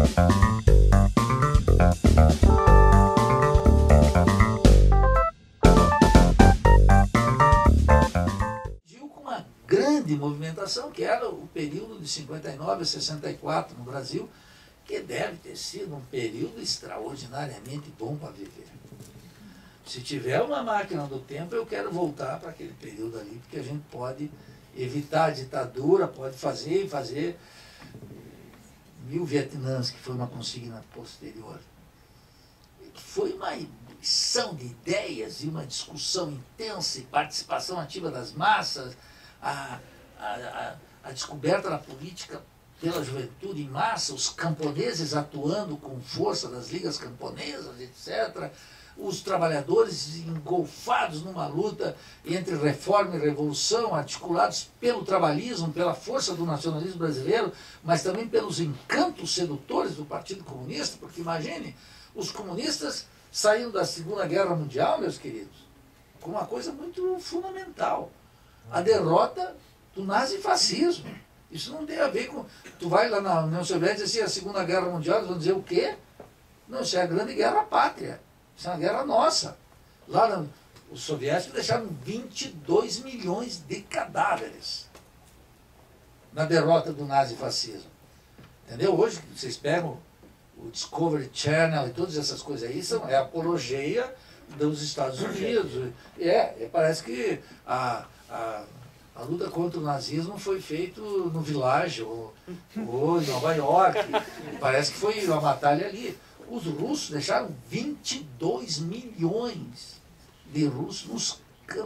Com uma grande movimentação, que era o período de 59 a 64 no Brasil, que deve ter sido um período extraordinariamente bom para viver. Se tiver uma máquina do tempo, eu quero voltar para aquele período ali, porque a gente pode evitar a ditadura, pode fazer 1000 Vietnãs, que foi uma consigna posterior. Foi uma ebulição de ideias e uma discussão intensa e participação ativa das massas, a descoberta da política pela juventude em massa, os camponeses atuando com força das ligas camponesas, etc., os trabalhadores engolfados numa luta entre reforma e revolução, articulados pelo trabalhismo, pela força do nacionalismo brasileiro, mas também pelos encantos sedutores do Partido Comunista, porque imagine, os comunistas saíram da Segunda Guerra Mundial, meus queridos, com uma coisa muito fundamental, a derrota do nazifascismo. Isso não tem a ver com... Tu vai lá na União Soviética e diz assim, a Segunda Guerra Mundial, eles vão dizer o quê? Não, isso é a grande guerra pátria. Isso é uma guerra nossa. Lá os soviéticos deixaram 22 milhões de cadáveres na derrota do nazifascismo. Entendeu? Hoje, vocês pegam o Discovery Channel e todas essas coisas aí, é a apologia dos Estados Unidos. Parece que a luta contra o nazismo foi feita no Village ou em Nova York. Parece que foi uma batalha ali. Os russos deixaram 22 milhões de russos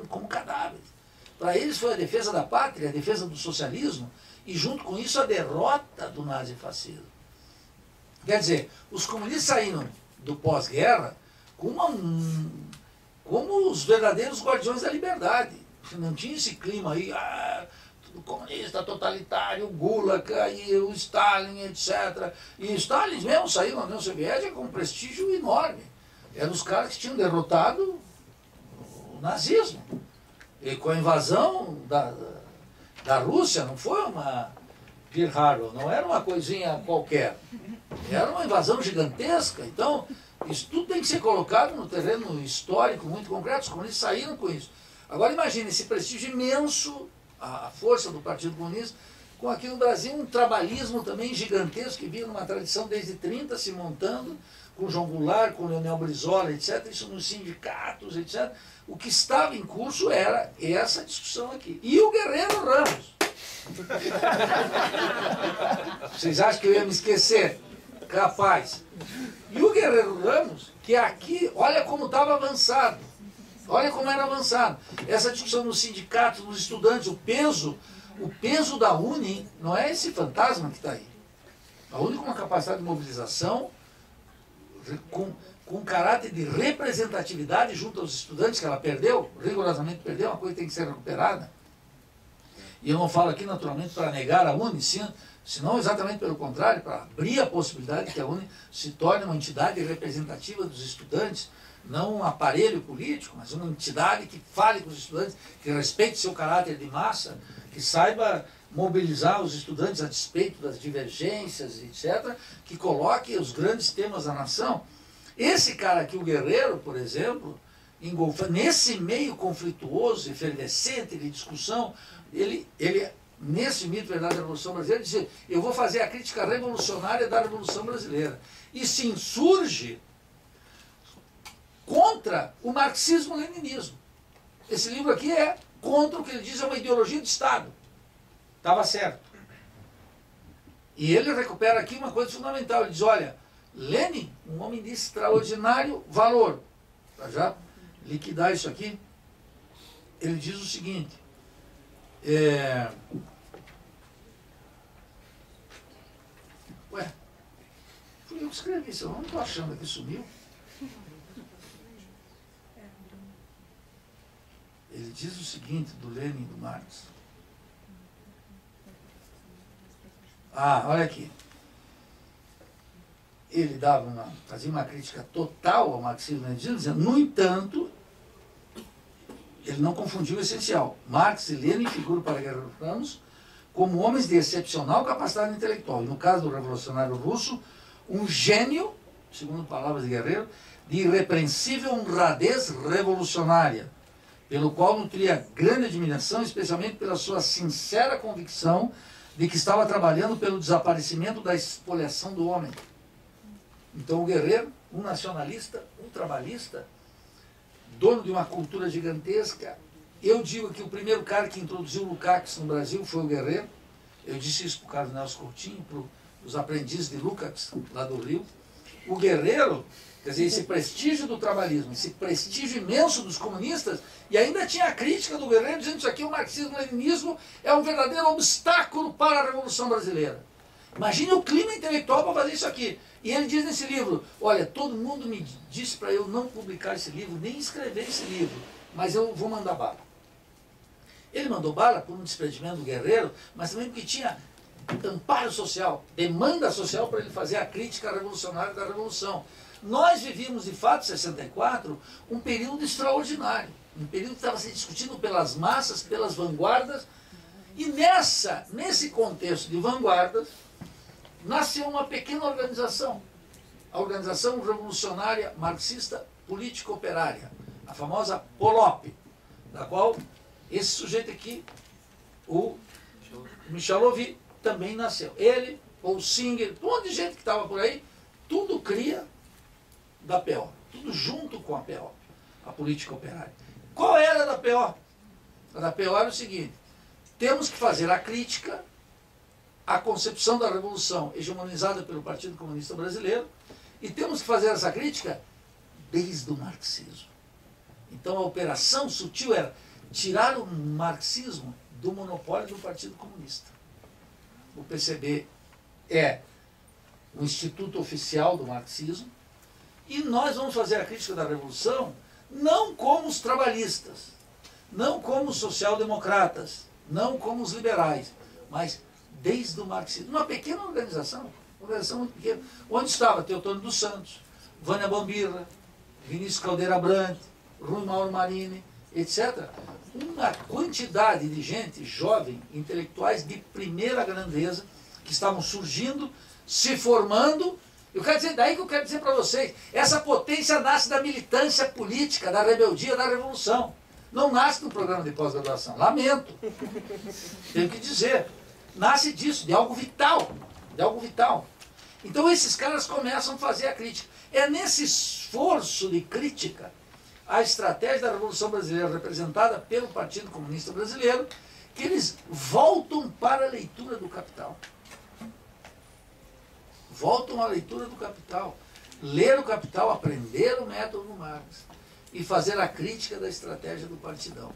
como cadáveres. Para eles foi a defesa da pátria, a defesa do socialismo e junto com isso a derrota do nazifascismo. Quer dizer, os comunistas saíram do pós-guerra como os verdadeiros guardiões da liberdade. Não tinha esse clima aí, tudo comunista, totalitário, o Gulag, e o Stalin, etc. E Stalin mesmo saiu na União Soviética com um prestígio enorme. Eram os caras que tinham derrotado o nazismo. E com a invasão da Rússia, não foi uma Pearl Harbor, não era uma coisinha qualquer. Era uma invasão gigantesca. Então, isso tudo tem que ser colocado no terreno histórico muito concreto. Os comunistas saíram com isso. Agora imagine esse prestígio imenso, a força do Partido Comunista, com aqui no Brasil um trabalhismo também gigantesco, que vinha numa tradição desde 30 se montando, com João Goulart, com Leonel Brizola, etc., isso nos sindicatos, etc. O que estava em curso era essa discussão aqui. E o Guerreiro Ramos. Vocês acham que eu ia me esquecer? Capaz. E o Guerreiro Ramos, que aqui, olha como estava avançado. Olha como era avançado. Essa discussão nos sindicatos, nos estudantes, o peso da UNE não é esse fantasma que está aí. A UNE com uma capacidade de mobilização, com caráter de representatividade junto aos estudantes, que ela perdeu, rigorosamente perdeu, uma coisa que tem que ser recuperada. E eu não falo aqui, naturalmente, para negar a UNE, senão exatamente pelo contrário, para abrir a possibilidade que a UNE se torne uma entidade representativa dos estudantes, não um aparelho político, mas uma entidade que fale com os estudantes, que respeite seu caráter de massa, que saiba mobilizar os estudantes a despeito das divergências, etc., que coloque os grandes temas da nação. Esse cara aqui, o Guerreiro, por exemplo, nesse meio conflituoso, efervescente de discussão, ele nesse mito Verdade da Revolução Brasileira, dizia, eu vou fazer a crítica revolucionária da Revolução Brasileira. E se insurge contra o marxismo-leninismo. Esse livro aqui é contra o que ele diz é uma ideologia de Estado. Estava certo. E ele recupera aqui uma coisa fundamental. Ele diz, olha, Lenin, um homem de extraordinário valor. Para já liquidar isso aqui, ele diz o seguinte, fui eu que escrevi isso, eu não estou achando que sumiu. Ele diz o seguinte, do Lenin e do Marx. Olha aqui. Ele fazia uma crítica total ao marxismo-leninismo, dizendo, no entanto, ele não confundiu o essencial. Marx e Lenin figuram para Guerreiro Ramos como homens de excepcional capacidade intelectual. E no caso do revolucionário russo, um gênio, segundo palavras de Guerreiro, de irrepreensível honradez revolucionária, pelo qual nutria grande admiração, especialmente pela sua sincera convicção de que estava trabalhando pelo desaparecimento da expoliação do homem. Então o Guerreiro, um nacionalista, um trabalhista, dono de uma cultura gigantesca. Eu digo que o primeiro cara que introduziu o Lukács no Brasil foi o Guerreiro. Eu disse isso para o Carlos Nelson Coutinho, para os aprendizes de Lukács, lá do Rio. O Guerreiro, quer dizer, esse prestígio do trabalhismo, esse prestígio imenso dos comunistas, e ainda tinha a crítica do Guerreiro dizendo isso aqui, o marxismo-leninismo é um verdadeiro obstáculo para a Revolução Brasileira. Imagine o clima intelectual para fazer isso aqui. E ele diz nesse livro, olha, todo mundo me disse para eu não publicar esse livro, nem escrever esse livro, mas eu vou mandar bala. Ele mandou bala por um desprendimento do Guerreiro, mas também porque tinha amparo social, demanda social para ele fazer a crítica revolucionária da Revolução. Nós vivíamos, de fato, em 64, um período extraordinário, um período que estava se discutindo pelas massas, pelas vanguardas, e nesse contexto de vanguardas, nasceu uma pequena organização, a Organização Revolucionária Marxista Político-Operária, a famosa POLOP, da qual esse sujeito aqui, o Michel Louvi, também nasceu. Ele, Paul Singer, um monte de gente que estava por aí, tudo cria da PO, tudo junto com a PO, a Política Operária. Qual era a da PO? A da PO era o seguinte, temos que fazer a crítica à concepção da Revolução hegemonizada pelo Partido Comunista Brasileiro e temos que fazer essa crítica desde o marxismo. Então a operação sutil era tirar o marxismo do monopólio do Partido Comunista. O PCB é o instituto oficial do marxismo e nós vamos fazer a crítica da Revolução não como os trabalhistas, não como os social-democratas, não como os liberais, mas desde o marxismo. Uma pequena organização muito pequena, onde estava Teotônio dos Santos, Vânia Bambirra, Vinícius Caldeira Brandt, Rui Mauro Marini, etc. Uma quantidade de gente jovem, intelectuais de primeira grandeza, que estavam surgindo, se formando. Eu quero dizer, daí que eu quero dizer para vocês, essa potência nasce da militância política, da rebeldia, da revolução. Não nasce no programa de pós-graduação, lamento. Tenho que dizer. Nasce disso, de algo vital, de algo vital. Então esses caras começam a fazer a crítica. É nesse esforço de crítica à estratégia da Revolução Brasileira representada pelo Partido Comunista Brasileiro que eles voltam para a leitura do Capital. Voltam à leitura do Capital. Ler o Capital, aprender o método Marx e fazer a crítica da estratégia do partidão.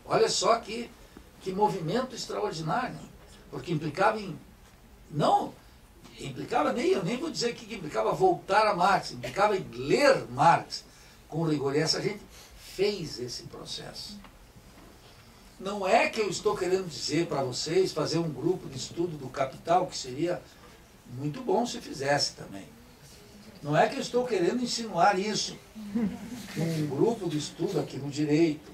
Olha só que movimento extraordinário, porque implicava em... Não implicava nem, eu nem vou dizer que implicava voltar a Marx, implicava em ler Marx com rigor. E essa gente fez esse processo. Não é que eu estou querendo dizer para vocês fazer um grupo de estudo do Capital, que seria muito bom se fizesse também. Não é que eu estou querendo insinuar isso. Um grupo de estudo aqui no Direito,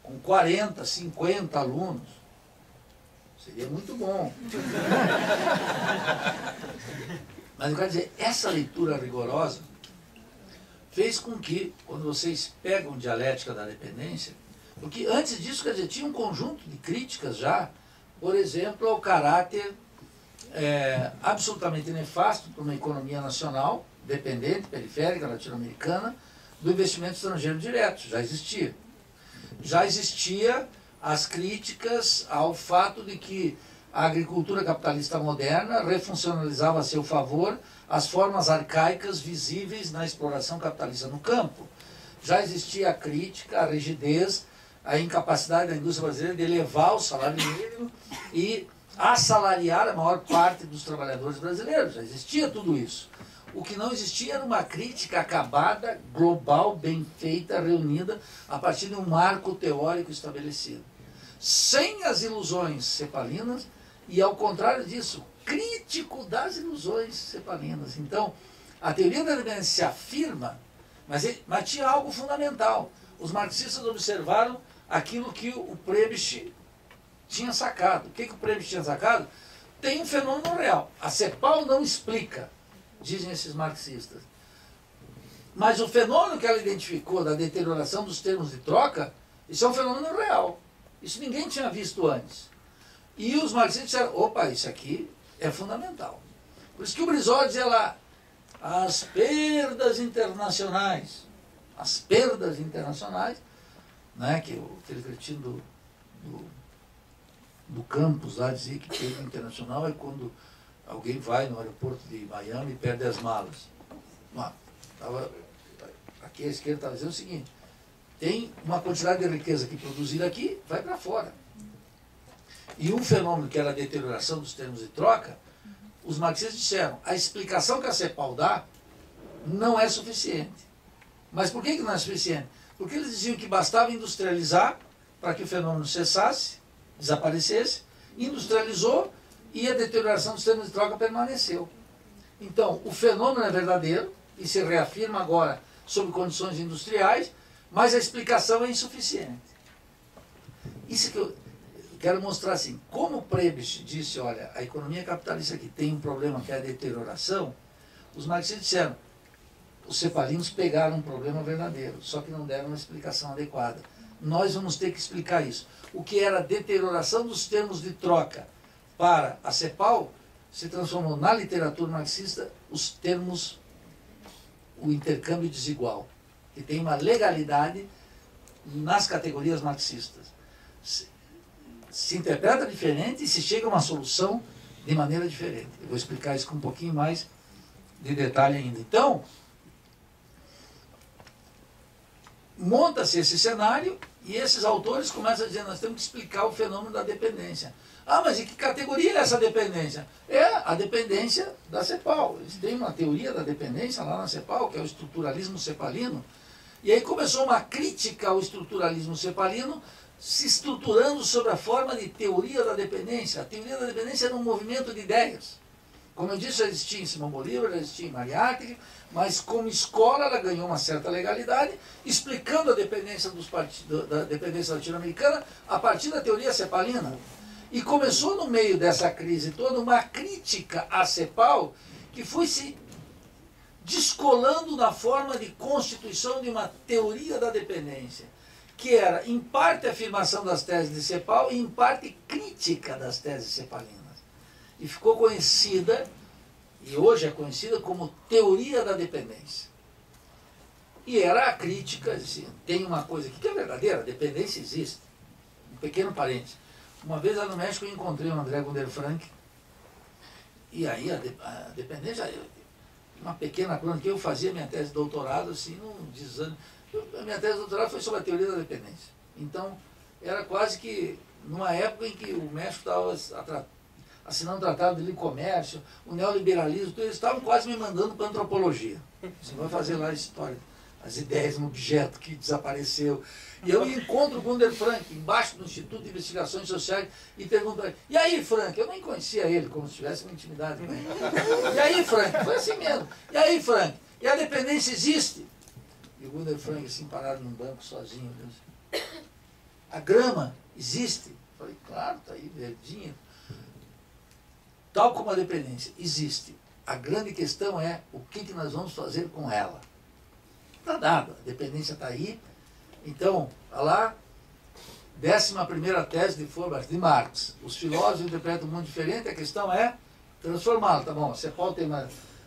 com 40, 50 alunos, seria muito bom. Mas eu quero dizer, essa leitura rigorosa fez com que, quando vocês pegam Dialética da Dependência, porque antes disso, quer dizer, tinha um conjunto de críticas já, por exemplo, ao caráter absolutamente nefasto para uma economia nacional, dependente, periférica, latino-americana, do investimento estrangeiro direto, já existia. Já existia as críticas ao fato de que a agricultura capitalista moderna refuncionalizava a seu favor as formas arcaicas visíveis na exploração capitalista no campo. Já existia a crítica, a rigidez, a incapacidade da indústria brasileira de elevar o salário mínimo e assalariar a maior parte dos trabalhadores brasileiros. Já existia tudo isso. O que não existia era uma crítica acabada, global, bem feita, reunida, a partir de um marco teórico estabelecido. Sem as ilusões cepalinas e, ao contrário disso, crítico das ilusões cepalinas. Então, a teoria da dependência se afirma, mas tinha algo fundamental. Os marxistas observaram aquilo que o Prebisch tinha sacado. O que o Prebisch tinha sacado? Tem um fenômeno real. A CEPAL não explica dizem esses marxistas. Mas o fenômeno que ela identificou da deterioração dos termos de troca, isso é um fenômeno real. Isso ninguém tinha visto antes. E os marxistas disseram, opa, isso aqui é fundamental. Por isso que o Brizola dizia lá, as perdas internacionais, né, que aquele cretino do campus lá dizia que perda internacional é quando alguém vai no aeroporto de Miami e perde as malas. Aqui a esquerda estava dizendo o seguinte, tem uma quantidade de riqueza que produzir aqui, vai para fora. E um fenômeno que era a deterioração dos termos de troca, os marxistas disseram, a explicação que a CEPAL dá não é suficiente. Mas por que não é suficiente? Porque eles diziam que bastava industrializar para que o fenômeno cessasse, desaparecesse, industrializou e a deterioração dos termos de troca permaneceu. Então, o fenômeno é verdadeiro e se reafirma agora sob condições industriais, mas a explicação é insuficiente. Isso que eu quero mostrar assim, como o Prebisch disse, olha, a economia capitalista aqui tem um problema que é a deterioração, os marxistas disseram, os cepalinos pegaram um problema verdadeiro, só que não deram uma explicação adequada. Nós vamos ter que explicar isso. O que era a deterioração dos termos de troca para a CEPAL, se transformou na literatura marxista os termos, o intercâmbio desigual, que tem uma legalidade nas categorias marxistas. Se interpreta diferente e se chega a uma solução de maneira diferente. Eu vou explicar isso com um pouquinho mais de detalhe ainda. Então, monta-se esse cenário e esses autores começam a dizer, nós temos que explicar o fenômeno da dependência. Ah, mas em que categoria é essa dependência? É a dependência da CEPAL. Eles têm uma teoria da dependência lá na CEPAL, que é o estruturalismo cepalino. E aí começou uma crítica ao estruturalismo cepalino, se estruturando sobre a forma de teoria da dependência. A teoria da dependência era um movimento de ideias. Como eu disse, já existia em Simão Bolívar, já existia em Mariátegui, mas como escola ela ganhou uma certa legalidade, explicando a dependência da dependência latino-americana a partir da teoria cepalina. E começou no meio dessa crise toda uma crítica à CEPAL que foi se descolando da forma de constituição de uma teoria da dependência, que era, em parte, afirmação das teses de CEPAL e, em parte, crítica das teses cepalinas. E ficou conhecida, e hoje é conhecida como teoria da dependência. E era a crítica, assim, tem uma coisa aqui que é verdadeira, a dependência existe. Um pequeno parênteses. Uma vez lá no México eu encontrei o André Gunder Frank, e aí a dependência, uma pequena crônica, eu fazia minha tese de doutorado, assim, num desânimo. A minha tese de doutorado foi sobre a teoria da dependência. Então, era quase que numa época em que o México estava assinando um tratado de livre comércio, o neoliberalismo, eles estavam quase me mandando para a antropologia. Você vai fazer lá a história, as ideias no objeto que desapareceu. E eu encontro o Gunder Frank, embaixo do Instituto de Investigações Sociais, e pergunto para ele, e aí, Frank? Eu nem conhecia ele, como se tivesse uma intimidade com ele. E aí, Frank? Foi assim mesmo. E aí, Frank? E a dependência existe? E o Gunder Frank, assim, parado num banco, sozinho. Assim, a grama existe? Eu falei, claro, está aí, verdinha. Tal como a dependência existe. A grande questão é o que nós vamos fazer com ela. Está dado, a dependência está aí. Então, olha lá, 11ª tese de Feuerbach, de Marx. Os filósofos interpretam um mundo diferente, a questão é transformá-lo. Tá bom, a CEPAL tem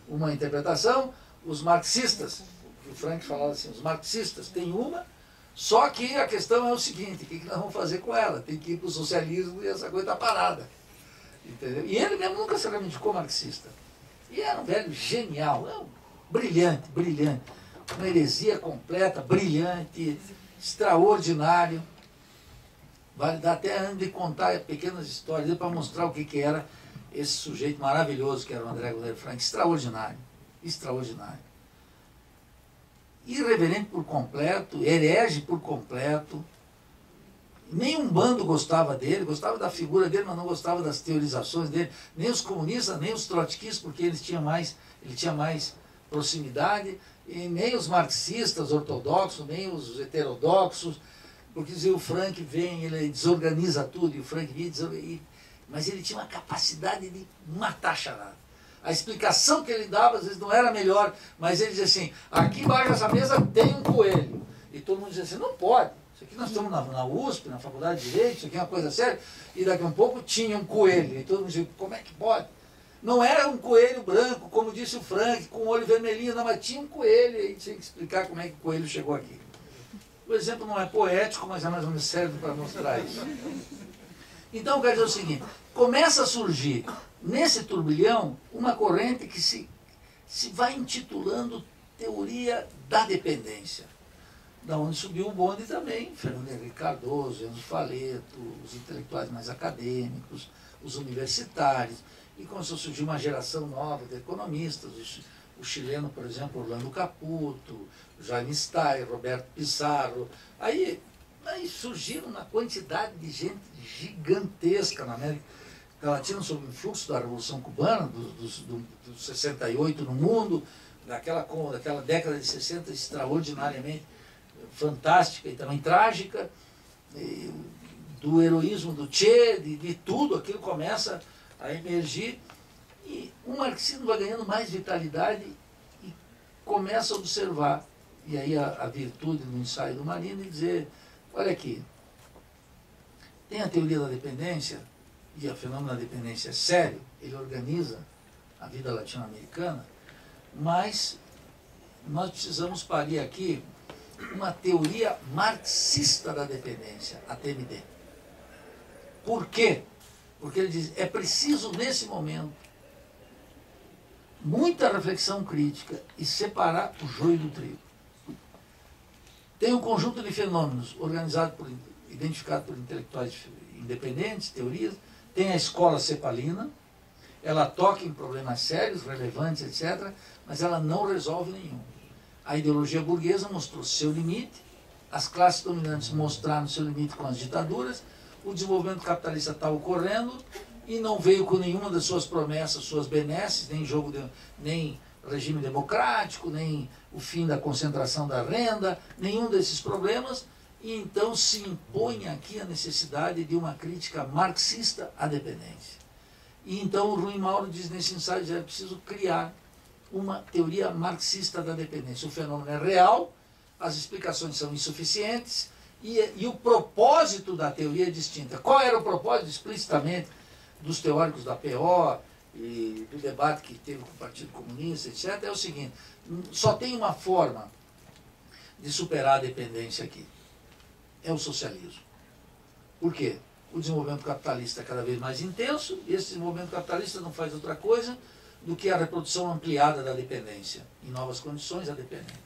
uma interpretação, os marxistas, o Frank falava assim, os marxistas têm uma, só que a questão é o seguinte, o que nós vamos fazer com ela? Tem que ir para o socialismo e essa coisa está parada. Entendeu? E ele mesmo nunca se reivindicou marxista. E era um velho genial, brilhante, brilhante. Uma heresia completa, brilhante, extraordinário. Vale dar até ano de contar pequenas histórias para mostrar o que era esse sujeito maravilhoso que era o André Gunder Frank. Extraordinário, extraordinário. Irreverente por completo, herege por completo. Nenhum bando gostava dele, gostava da figura dele, mas não gostava das teorizações dele. Nem os comunistas, nem os trotskistas, porque ele tinha mais proximidade. E nem os marxistas ortodoxos, nem os heterodoxos, porque dizia, o Frank vem, ele desorganiza tudo, e o Frank vem, mas ele tinha uma capacidade de matar a charada. A explicação que ele dava, às vezes, não era melhor, mas ele dizia assim, aqui embaixo dessa mesa tem um coelho. E todo mundo dizia assim, não pode. Isso aqui nós estamos na USP, na Faculdade de Direito, isso aqui é uma coisa séria. E daqui a um pouco tinha um coelho. E todo mundo dizia, como é que pode? Não era um coelho branco, como disse o Frank, com o olho vermelhinho, não, mas tinha um coelho. E aí tinha que explicar como é que o coelho chegou aqui. O exemplo não é poético, mas é mais ou menos sério para mostrar isso. Então, quer dizer o seguinte, começa a surgir, nesse turbilhão, uma corrente que se vai intitulando Teoria da Dependência. Da onde subiu o bonde também, Fernando Henrique Cardoso, Enzo Faleto, os intelectuais mais acadêmicos, os universitários, e começou a surgir uma geração nova de economistas, o chileno, por exemplo, Orlando Caputo, Jaime Stein, Roberto Pissarro. Aí surgiram uma quantidade de gente gigantesca na América Latina, sob o influxo da Revolução Cubana, dos 68 no mundo, daquela década de 60 extraordinariamente fantástica e também trágica, do heroísmo do Che, de tudo, aquilo começa a emergir, e o marxismo vai ganhando mais vitalidade e começa a observar, e aí a virtude do ensaio do Marini, dizer, olha aqui, tem a teoria da dependência, e o fenômeno da dependência é sério, ele organiza a vida latino-americana, mas nós precisamos parir aqui uma teoria marxista da dependência, a TMD. Por quê? Porque ele diz, é preciso nesse momento muita reflexão crítica e separar o joio do trigo. Tem um conjunto de fenômenos identificado por intelectuais independentes, teorias, tem a escola cepalina, ela toca em problemas sérios, relevantes, etc., mas ela não resolve nenhum. A ideologia burguesa mostrou seu limite, as classes dominantes mostraram seu limite com as ditaduras, o desenvolvimento capitalista está ocorrendo e não veio com nenhuma das suas promessas, suas benesses, nem regime democrático, nem o fim da concentração da renda, nenhum desses problemas, e então se impõe aqui a necessidade de uma crítica marxista à dependência. E então o Rui Mauro diz nesse ensaio que é preciso criar uma teoria marxista da dependência. O fenômeno é real, as explicações são insuficientes e o propósito da teoria é distinta. Qual era o propósito explicitamente dos teóricos da PO e do debate que teve com o Partido Comunista, etc., é o seguinte, só tem uma forma de superar a dependência aqui, é o socialismo. Por quê? O desenvolvimento capitalista é cada vez mais intenso e esse desenvolvimento capitalista não faz outra coisa do que a reprodução ampliada da dependência, em novas condições, a dependência.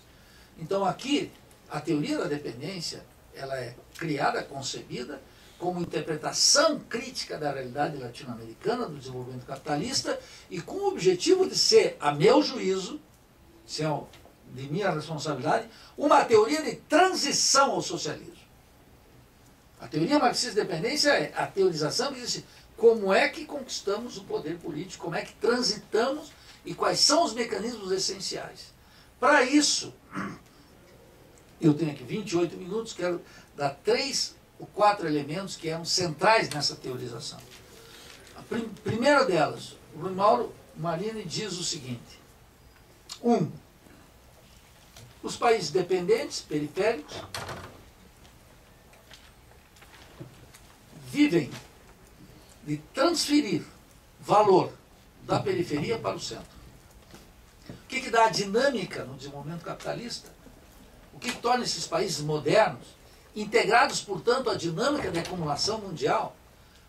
Então aqui, a teoria da dependência, ela é criada, concebida, como interpretação crítica da realidade latino-americana, do desenvolvimento capitalista, e com o objetivo de ser, a meu juízo, se é de minha responsabilidade, uma teoria de transição ao socialismo. A teoria marxista da dependência é a teorização que diz como é que conquistamos o poder político, como é que transitamos e quais são os mecanismos essenciais. Para isso, eu tenho aqui 28 minutos, quero dar 3 ou 4 elementos que eram centrais nessa teorização. A primeira delas, o Rui Mauro Marini diz o seguinte: 1. Os países dependentes, periféricos, vivem de transferir valor da periferia para o centro. O que dá a dinâmica no desenvolvimento capitalista? O que torna esses países modernos, integrados, portanto, à dinâmica de acumulação mundial?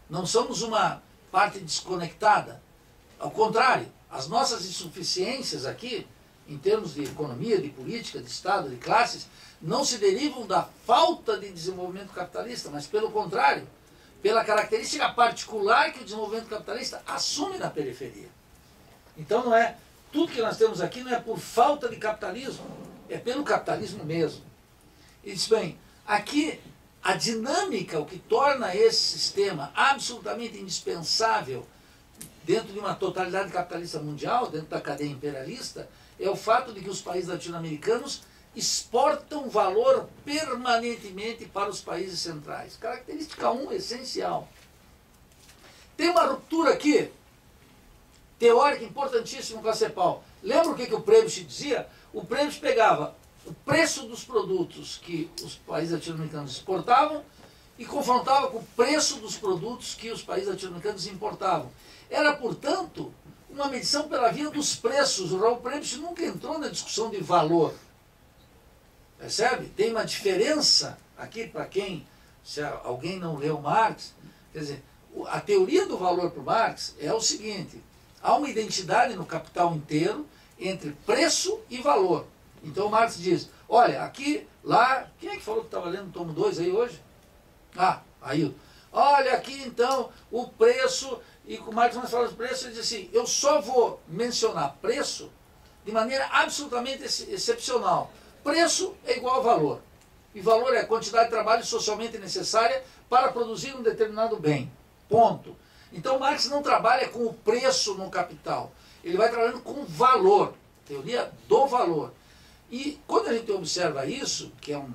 Não somos uma parte desconectada. Ao contrário, as nossas insuficiências aqui, em termos de economia, de política, de Estado, de classes, não se derivam da falta de desenvolvimento capitalista, mas pelo contrário, pela característica particular que o desenvolvimento capitalista assume na periferia. Então não é, tudo que nós temos aqui não é por falta de capitalismo, é pelo capitalismo mesmo. E diz bem, aqui a dinâmica, o que torna esse sistema absolutamente indispensável dentro de uma totalidade capitalista mundial, dentro da cadeia imperialista, é o fato de que os países latino-americanos exportam valor permanentemente para os países centrais. Característica 1, essencial. Tem uma ruptura aqui teórica importantíssima com a CEPAL. Lembra o que o Prebisch dizia? O Prebisch pegava o preço dos produtos que os países latino-americanos exportavam e confrontava com o preço dos produtos que os países latino-americanos importavam. Era, portanto, uma medição pela via dos preços. O Raul Prebisch nunca entrou na discussão de valor. Percebe? Tem uma diferença aqui para quem, se alguém não leu Marx, quer dizer, a teoria do valor para o Marx é o seguinte: há uma identidade no capital inteiro entre preço e valor. Então o Marx diz, olha, aqui, lá, quem é que falou que estava lendo o tomo 2 aí hoje? Ah, aí. Olha aqui então o preço, e o Marx mais fala do preço, ele diz assim, eu só vou mencionar preço de maneira absolutamente excepcional. Preço é igual a valor. E valor é a quantidade de trabalho socialmente necessária para produzir um determinado bem. Ponto. Então Marx não trabalha com o preço no capital. Ele vai trabalhando com o valor. Teoria do valor. E quando a gente observa isso, que é um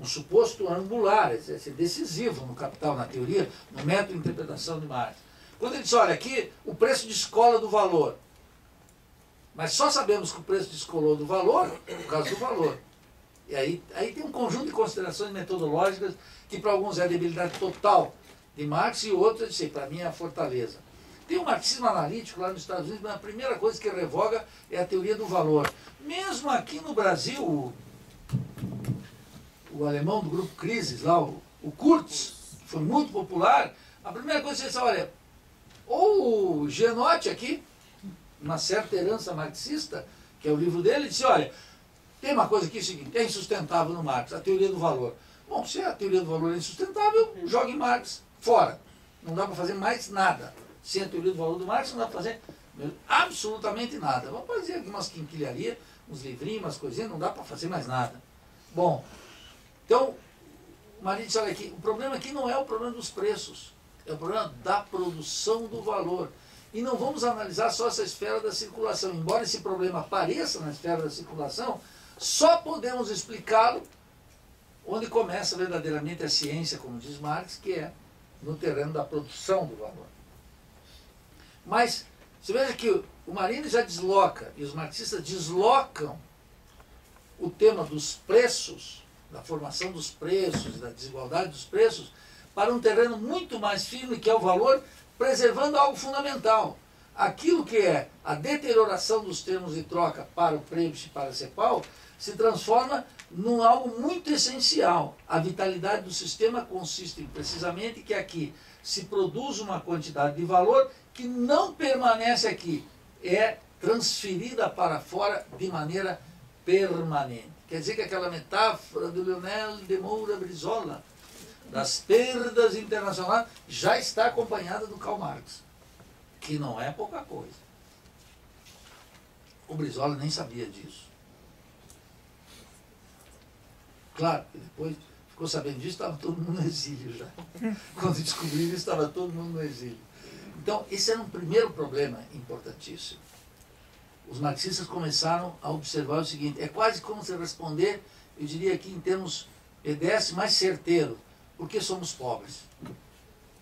suposto angular, é decisivo no capital, na teoria, no método de interpretação de Marx. Quando ele diz, olha, aqui o preço descola do valor. Mas só sabemos que o preço descolou do valor por causa do valor. E aí tem um conjunto de considerações metodológicas que para alguns é a debilidade total de Marx e outros, para mim, é a fortaleza. Tem um marxismo analítico lá nos Estados Unidos, mas a primeira coisa que revoga é a teoria do valor. Mesmo aqui no Brasil, o alemão do grupo Crisis, lá, o Kurtz, que foi muito popular, a primeira coisa que ele disse, olha, ou o Genotti aqui, uma certa herança marxista, que é o livro dele, disse, olha, tem uma coisa aqui, é o seguinte, é insustentável no Marx, a teoria do valor. Bom, se a teoria do valor é insustentável, jogue Marx fora. Não dá para fazer mais nada. Sem a teoria do valor do Marx, não dá para fazer absolutamente nada. Vamos fazer aqui umas quinquilharias, uns livrinhos, umas coisinhas, não dá para fazer mais nada. Bom, então, o marido disse, olha aqui, o problema aqui não é o problema dos preços, é o problema da produção do valor. E não vamos analisar só essa esfera da circulação. Embora esse problema apareça na esfera da circulação, só podemos explicá-lo onde começa verdadeiramente a ciência, como diz Marx, que é no terreno da produção do valor. Mas, você veja que o Marini já desloca, e os marxistas deslocam o tema dos preços, da formação dos preços, da desigualdade dos preços, para um terreno muito mais firme, que é o valor, preservando algo fundamental. Aquilo que é a deterioração dos termos de troca para o Prebisch e para a CEPAL se transforma num algo muito essencial. A vitalidade do sistema consiste precisamente que aqui se produz uma quantidade de valor que não permanece aqui, é transferida para fora de maneira permanente. Quer dizer que aquela metáfora do Leonel de Moura Brizola, das perdas internacionais, já está acompanhada do Karl Marx, que não é pouca coisa. O Brizola nem sabia disso. Claro, depois ficou sabendo disso, estava todo mundo no exílio já. Quando descobriu isso, estava todo mundo no exílio. Então, esse era um primeiro problema importantíssimo. Os marxistas começaram a observar o seguinte, é quase como se responder, eu diria aqui em termos pedestres, mais certeiro, por que somos pobres?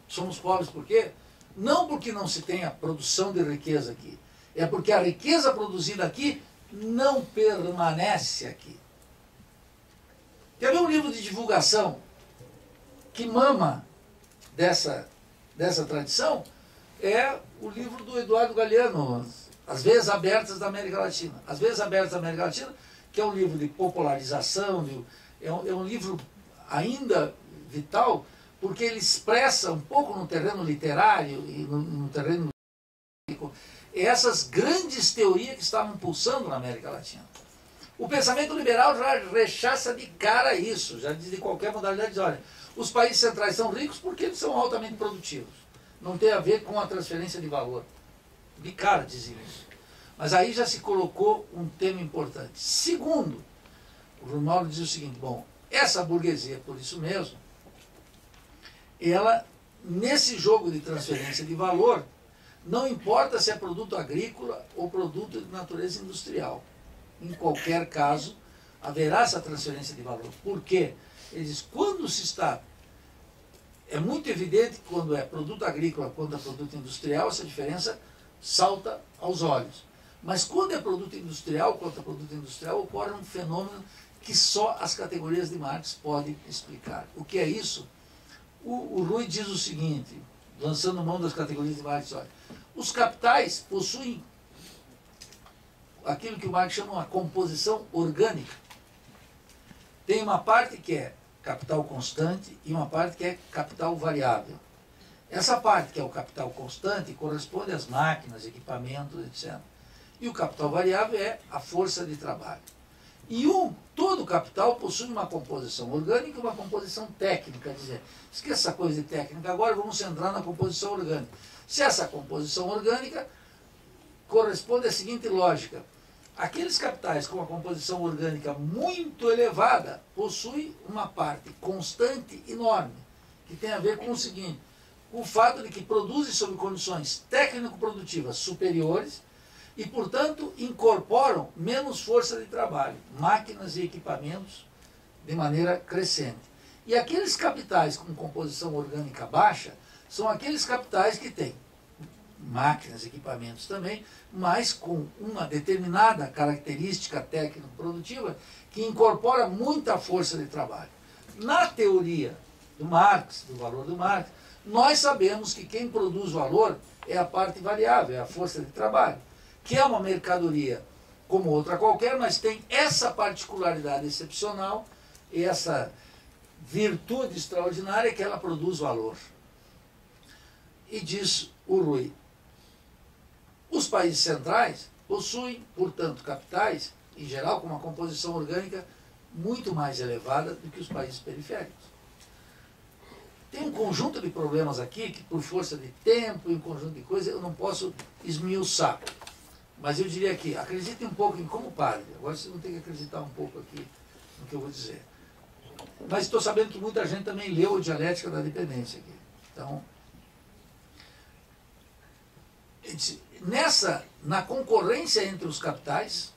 Somos pobres por quê? Não porque não se tenha produção de riqueza aqui, é porque a riqueza produzida aqui não permanece aqui. Quer ver um livro de divulgação que mama dessa tradição? É o livro do Eduardo Galeano, As Veias Abertas da América Latina. As Veias Abertas da América Latina, que é um livro de popularização, é um livro ainda vital, porque ele expressa um pouco no terreno literário e no terreno essas grandes teorias que estavam pulsando na América Latina. O pensamento liberal já rechaça de cara isso, já diz de qualquer modalidade, diz, olha, os países centrais são ricos porque eles são altamente produtivos. Não tem a ver com a transferência de valor. De cara dizem isso. Mas aí já se colocou um tema importante. Segundo, o Romualdo diz o seguinte, bom, essa burguesia, por isso mesmo, ela, nesse jogo de transferência de valor, não importa se é produto agrícola ou produto de natureza industrial. Em qualquer caso, haverá essa transferência de valor. Por quê? Ele diz, quando se está é muito evidente que quando é produto agrícola, quando é produto industrial, essa diferença salta aos olhos. Mas quando é produto industrial, quanto a produto industrial, ocorre um fenômeno que só as categorias de Marx podem explicar. O que é isso? O Rui diz o seguinte, lançando mão das categorias de Marx, olha, os capitais possuem aquilo que o Marx chama uma composição orgânica. Tem uma parte que é capital constante e uma parte que é capital variável. Essa parte que é o capital constante corresponde às máquinas, equipamentos, etc. E o capital variável é a força de trabalho. E todo capital possui uma composição orgânica e uma composição técnica. Quer dizer, esqueça essa coisa de técnica, agora vamos centrar na composição orgânica. Se essa composição orgânica corresponde à seguinte lógica: aqueles capitais com uma composição orgânica muito elevada possuem uma parte constante enorme, que tem a ver com o seguinte: o fato de que produzem sob condições técnico-produtivas superiores e, portanto, incorporam menos força de trabalho, máquinas e equipamentos de maneira crescente. E aqueles capitais com composição orgânica baixa são aqueles capitais que têm máquinas, equipamentos também, mas com uma determinada característica técnico-produtiva que incorpora muita força de trabalho. Na teoria do Marx, do valor do Marx, nós sabemos que quem produz valor é a parte variável, é a força de trabalho, que é uma mercadoria como outra qualquer, mas tem essa particularidade excepcional e essa virtude extraordinária que ela produz valor. E diz o Rui, os países centrais possuem, portanto, capitais, em geral, com uma composição orgânica muito mais elevada do que os países periféricos. Tem um conjunto de problemas aqui que, por força de tempo e um conjunto de coisas, eu não posso esmiuçar. Mas eu diria aqui, acreditem um pouco em como padre. Agora vocês vão ter que acreditar um pouco aqui no que eu vou dizer. Mas estou sabendo que muita gente também leu a Dialética da Dependência aqui. Então, na concorrência entre os capitais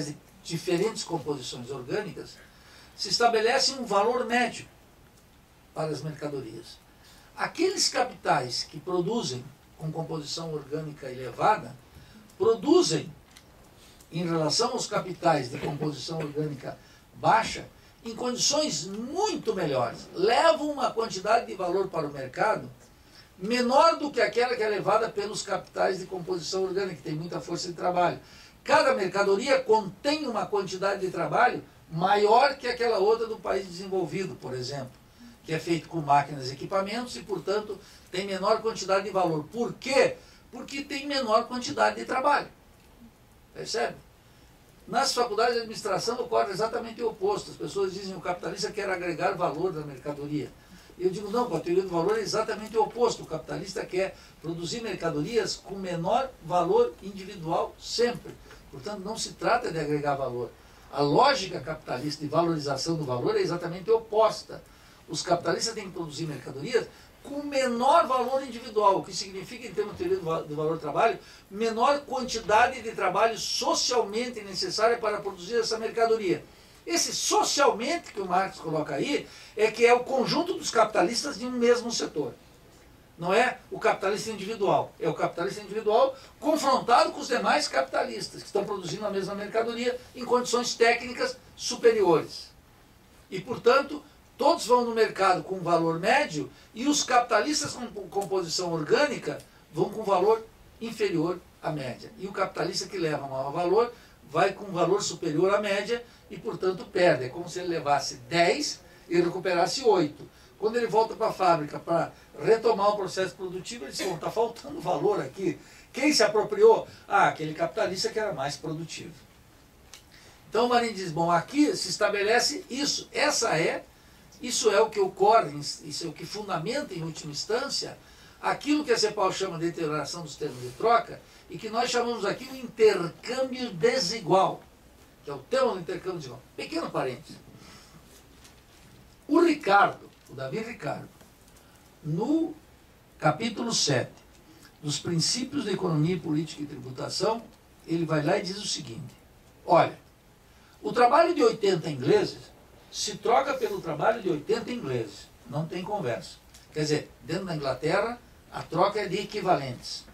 de diferentes composições orgânicas, se estabelece um valor médio para as mercadorias. Aqueles capitais que produzem com composição orgânica elevada, produzem, em relação aos capitais de composição orgânica baixa, em condições muito melhores. Levam uma quantidade de valor para o mercado menor do que aquela que é levada pelos capitais de composição orgânica, que tem muita força de trabalho. Cada mercadoria contém uma quantidade de trabalho maior que aquela outra do país desenvolvido, por exemplo, que é feito com máquinas e equipamentos e, portanto, tem menor quantidade de valor. Por quê? Porque tem menor quantidade de trabalho. Percebe? Nas faculdades de administração ocorre exatamente o oposto. As pessoas dizem que o capitalista quer agregar valor da mercadoria. Eu digo, não, com a teoria do valor é exatamente o oposto. O capitalista quer produzir mercadorias com menor valor individual sempre. Portanto, não se trata de agregar valor. A lógica capitalista de valorização do valor é exatamente oposta. Os capitalistas têm que produzir mercadorias com menor valor individual, o que significa, em termos de teoria do valor do trabalho, menor quantidade de trabalho socialmente necessária para produzir essa mercadoria. Esse socialmente que o Marx coloca aí é que é o conjunto dos capitalistas de um mesmo setor. Não é o capitalista individual. É o capitalista individual confrontado com os demais capitalistas que estão produzindo a mesma mercadoria em condições técnicas superiores. E, portanto, todos vão no mercado com valor médio e os capitalistas com composição orgânica vão com valor inferior à média. E o capitalista que leva maior valor vai com valor superior à média e, portanto, perde. É como se ele levasse 10 e recuperasse 8. Quando ele volta para a fábrica para retomar o processo produtivo, ele diz, está faltando valor aqui. Quem se apropriou? Ah, aquele capitalista que era mais produtivo. Então o Marin diz, bom, aqui se estabelece isso. Isso é o que ocorre, isso é o que fundamenta, em última instância, aquilo que a CEPAL chama de deterioração dos termos de troca e que nós chamamos aqui de intercâmbio desigual, que é o tema do intercâmbio desigual. Pequeno parênteses. O Davi Ricardo, no capítulo 7, dos princípios da economia, política e tributação, ele vai lá e diz o seguinte, olha, o trabalho de 80 ingleses se troca pelo trabalho de 80 ingleses. Não tem conversa. Quer dizer, dentro da Inglaterra, a troca é de equivalentes,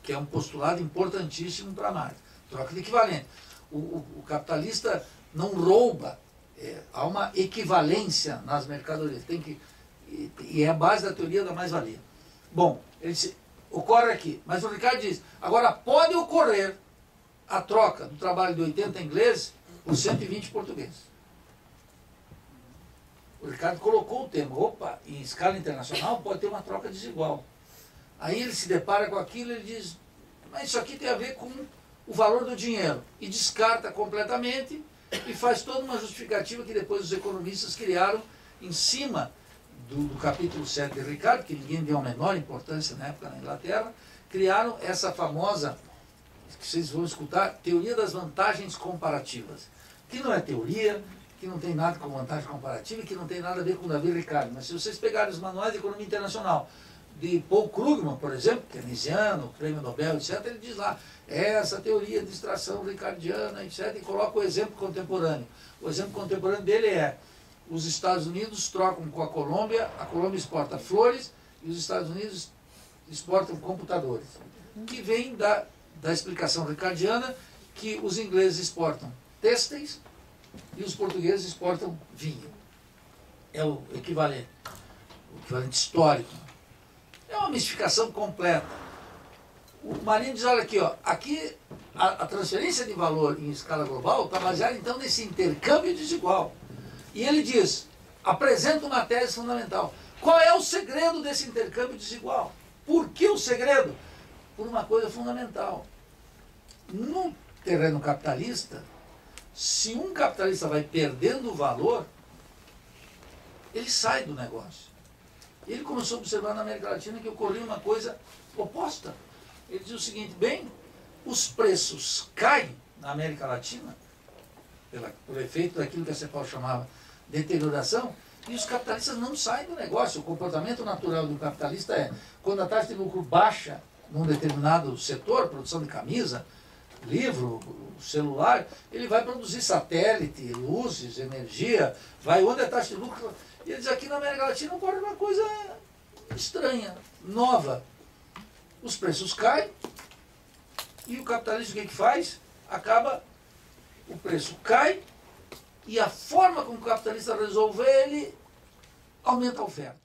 que é um postulado importantíssimo para a Marx. Troca de equivalente. O capitalista não rouba, há uma equivalência nas mercadorias. E é a base da teoria da mais-valia. Bom, ocorre aqui, mas o Ricardo diz, agora pode ocorrer a troca do trabalho de 80 ingleses por 120 portugueses. O Ricardo colocou o tema, opa, em escala internacional pode ter uma troca desigual. Aí ele se depara com aquilo e ele diz, mas isso aqui tem a ver com o valor do dinheiro. E descarta completamente e faz toda uma justificativa que depois os economistas criaram em cima do capítulo 7 de Ricardo, que ninguém deu a menor importância na época na Inglaterra, criaram essa famosa, que vocês vão escutar, teoria das vantagens comparativas. Que não é teoria, que não tem nada com vantagem comparativa e que não tem nada a ver com o Davi Ricardo. Mas se vocês pegarem os manuais de economia internacional de Paul Krugman, por exemplo, keynesiano, prêmio Nobel, etc., ele diz lá, essa teoria de extração ricardiana, etc., e coloca o exemplo contemporâneo. O exemplo contemporâneo dele é, os Estados Unidos trocam com a Colômbia exporta flores e os Estados Unidos exportam computadores. Que vem da explicação ricardiana que os ingleses exportam têxteis e os portugueses exportam vinho. É o equivalente histórico. É uma mistificação completa. O Marinho diz, olha aqui, ó, aqui a transferência de valor em escala global está baseada então nesse intercâmbio desigual. E ele diz, apresenta uma tese fundamental. Qual é o segredo desse intercâmbio desigual? Por que o segredo? Por uma coisa fundamental. No terreno capitalista, se um capitalista vai perdendo valor, ele sai do negócio. Ele começou a observar na América Latina que ocorria uma coisa oposta. Ele diz o seguinte, bem, os preços caem na América Latina, pelo efeito daquilo que a CEPAL chamava deterioração, e os capitalistas não saem do negócio. O comportamento natural do capitalista é, quando a taxa de lucro baixa num determinado setor, produção de camisa, livro, celular, ele vai produzir satélite, luzes, energia, vai onde a taxa de lucro... E ele diz, aqui na América Latina ocorre uma coisa estranha, nova. Os preços caem e o capitalista o que faz? O preço cai e a forma como o capitalista resolver, ele aumenta a oferta.